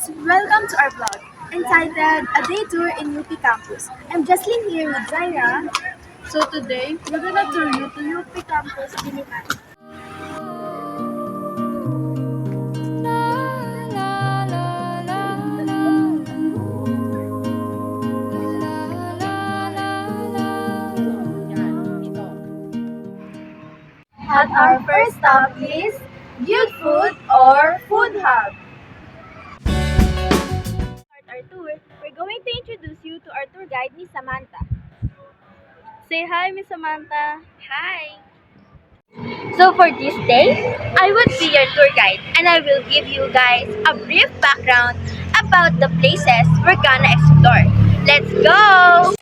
guys, welcome to our vlog entitled A Day Tour in UP Campus. I'm Jocelyn here with Zaira. So today, we're gonna tour you to UP Campus Diliman. At our first stop is Good Food or Food Hub. Start our tour, we're going to introduce you to our tour guide, Miss Samantha. Say hi, Miss Samantha. Hi. So for this day, I would be your tour guide and I will give you guys a brief background about the places we're gonna explore. Let's go!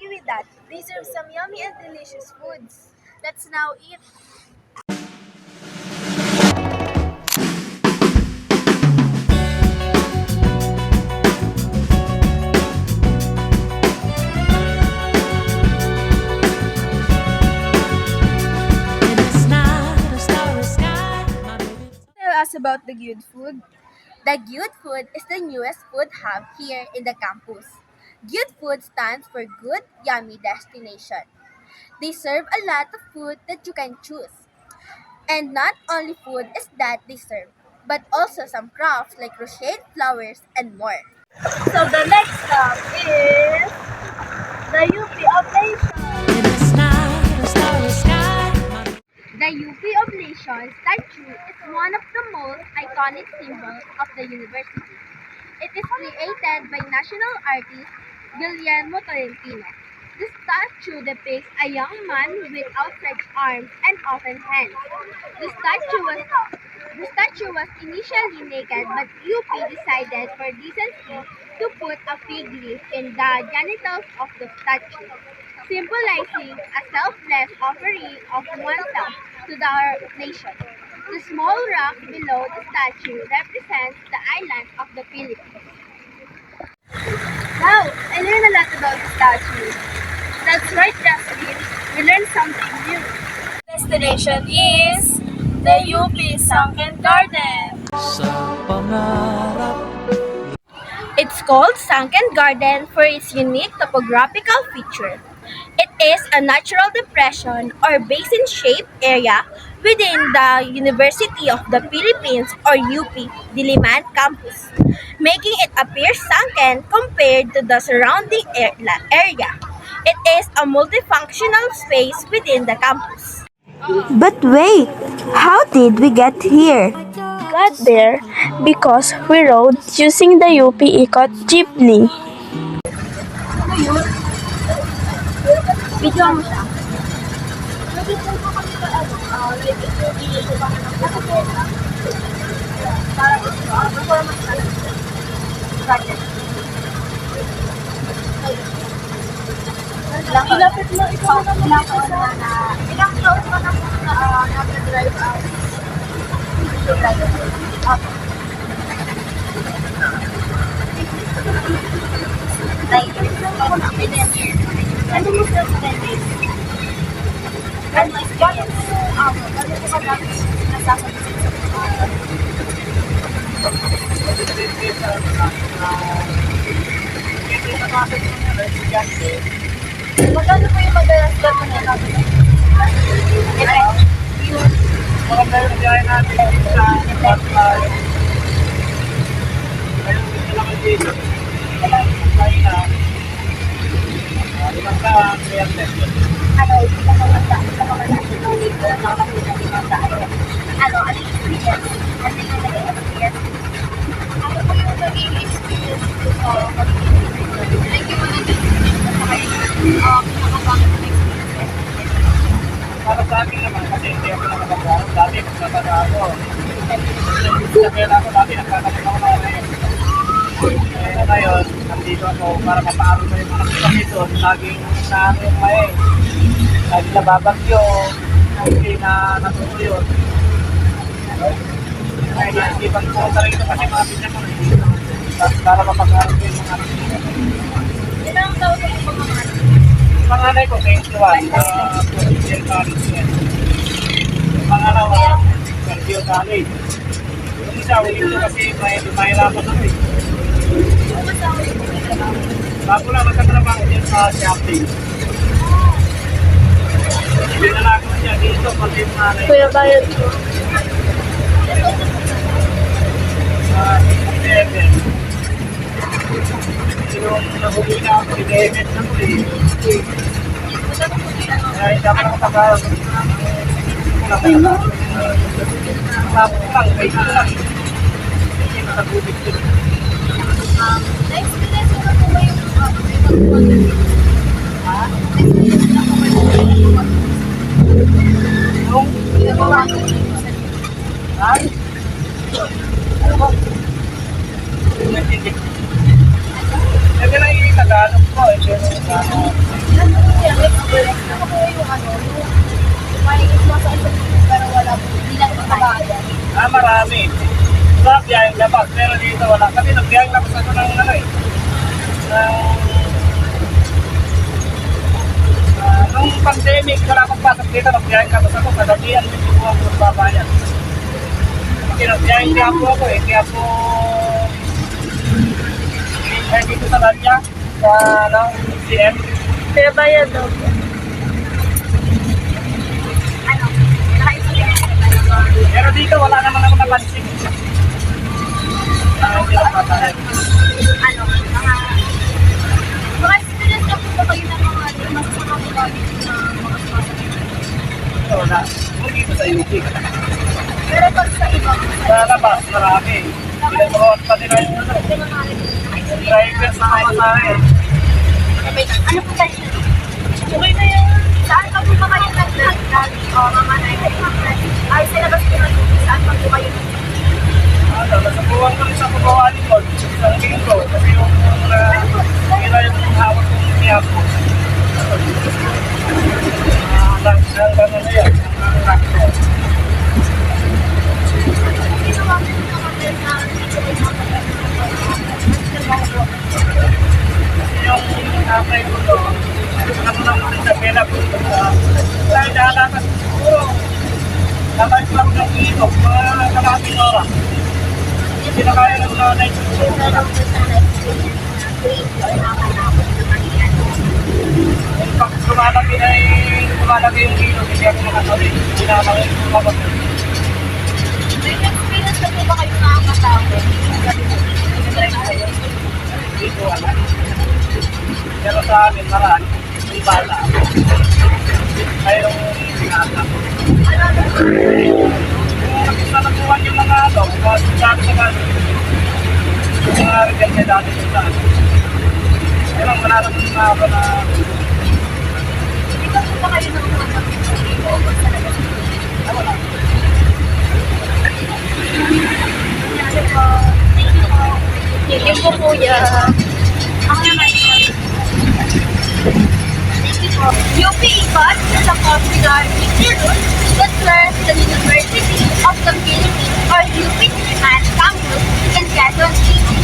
With that, they serve some yummy and delicious foods. Let's now eat. Tell us about the good food. The Good Food is the newest food hub here in the campus. Good Food stands for Good Yummy Destination. They serve a lot of food that you can choose. And not only food is that they serve, but also some crafts like crochet, flowers, and more. So the next stop is the UP Oblation. The UP Oblation statue is one of the most iconic symbols of the university. It is created by national artist Guillermo Tolentino. The statue depicts a young man with outstretched arms and open hands. The statue was initially naked, but UP decided for decency to put a fig leaf in the genitals of the statue, symbolizing a selfless offering of oneself to the nation. The small rock below the statue represents the island of the Philippines. Wow, I learned a lot about the statue. That's right, Jasmine. We learned something new. Destination is the UP Sunken Garden. It's called Sunken Garden for its unique topographical feature. It is a natural depression or basin-shaped area within the University of the Philippines or UP Diliman campus, making it appear sunken compared to the surrounding area. It is a multifunctional space within the campus. But wait, how did we get here? Got there because we rode using the UP Ikot jeepney. Video mo siya. Ilapit mo, ikaw na ilang taon ka na nag-drive out? Ano mo sa 10 days? Ano experience? Ano ka natin nasasabi sa magkano po yung madalas gano'n na natin? Maganda yung biyahe natin sa Bangkay. Ayun, dito lang ang dito. Kaya na. Limang daan, kaya pesos. Ano yung experience? Ano yung naging experience? Ano po yung naging experience ko sa pag-ibig? Like yung mga naging sa kayo, pinakabangit na experience. Para sa akin naman, kasi hindi ako nakapag-aaral. Dati, magkakata ako. Sabihan ako dati, nagkakata ako na rin. Kaya ngayon, nandito ako para mapaaral ko yung mga kami doon. Laging naano yung may. Laging nababagyo. Hindi na natutuyon. Kaya naisipan ko talaga ito kasi mga pinag ko. Para mapag-aaral ko yung mga Ilang taon na po mga panganay ko, 21. Provincial College yan. Yung pangalawa, Cardio College. Yung isa, ulit ko kasi mahirapan ako eh. Bago lang magkatrabaho dyan sa shopping. Pinalako siya dito, pati yung nanay. Kuya, bayad ko. Sa 11. Yung nahuli na ako, i-event na ko eh. Kaya hindi ako nakataka. Tapos lang, kayo lang. Hindi nakatubig ko. Na-experience mo na po ba yung pagkuhan? Na-experience na po ba yung pagkuhan? Yung, ay, ano ba? Hindi. Hindi na yung Tagalog ko eh. Pero Na-experience na po yung yung may iswasa sa pero wala po. Hindi lang makabayan. marami. Sa biyayang labas, pero dito wala. Kasi nagbiyayang labas ako ng ano eh. Nung pandemic, wala akong pasok dito, nagbiyayang labas ako. Kadalian, hindi ko ako magbabayan. Kasi nagbiyayang Quiapo ako eh. Quiapo, dito sa Lanya, sa CM. Kuya, bayad daw. Ano? Naka-experience na ba? Pero dito wala naman ako napansin. Hindi ako patay. Ano? Naka-experience na po ba kayo ng mga masasamang ugali na mga sumasagot? Wala. Kung dito sa UP. Pero pag sa ibang Sa labas, marami. Pinag-road pa nila yung ano. Drivers na kamasahe. ano po tayo? Okay na yan. Saan pa po ba kayo nag-vlog? O mga ay sa labas po nag saan pa po kayo Nasa buwan ko rin sa pagkawali ko. Isang linggo. Kasi yung kira yung hawak kong niyapo. Ang gano'n na yan. Ang rakto. ginawa mo yung mga vlog na dito ay mga Yung apply ko to, ano lang kung sa pera ko. Dahil dahalakas siguro. Dapat lang ng inog, mga kalating oras. Hindi na kaya ng nanay ko. Pag lumalaki yung inog, hindi ako makasali. Hindi na ako makasali. may experience na po ba kayo nakakatawag? Dito wala. Pero sa amin, marami. Yung bata. Mayroong binata. Kung nakita nakuhan yung mga ano, mga sabi sa kaso, yung mga rebel niya dati sa saan. Pero wala naman na ako na Dito po ba kayo nakakatawag? wala. Thank you po, kuya. Ako naman po. Thank you po. UP Ikot is a popular institute that serves the University of the Philippines or UP Diliman campus in Quezon City.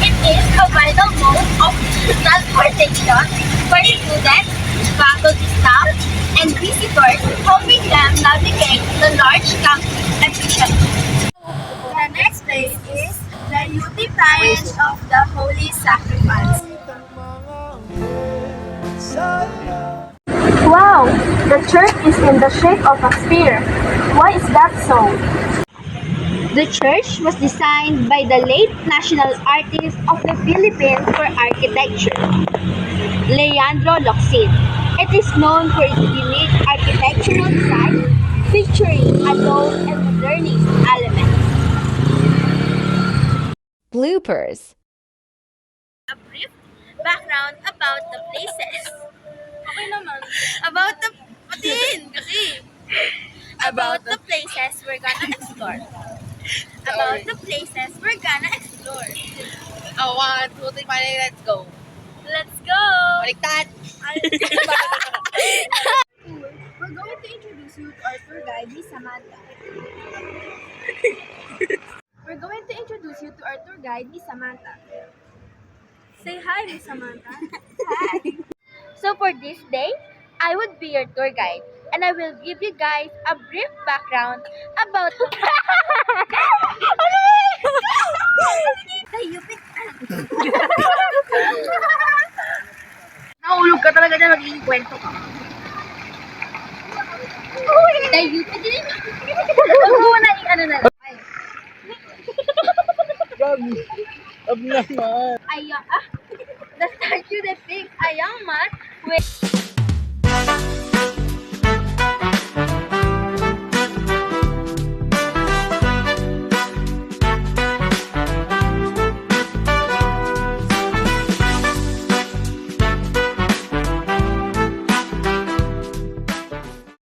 It is a vital mode of transportation for students, faculty staff, and visitors, helping them navigate the large campus efficiently. The next place is the UP Parish of the Holy Sacrifice. Wow, the church is in the shape of a sphere. Why is that so? The church was designed by the late national artist of the Philippines for architecture, Leandro Locsin. It is known for its unique architectural design, featuring adult and modernist elements. Bloopers. A brief background about the places. Okay naman. About the About the places we're gonna explore. About the places we're gonna explore. Oh, 1, 2, 3, let's go. Let's go! Baliktad. We're going to introduce you to our tour guide, Miss Samantha. We're going to introduce you to our tour guide, Miss Samantha. Say hi, Miss Samantha. So for this day, I would be your tour guide, and I will give you guys a brief background about the UP. Nahulog ka talaga dyan, magiging kwento ka. The UP din. Huwag mo na ano na lang. Ab naman. The statue depicts a young man with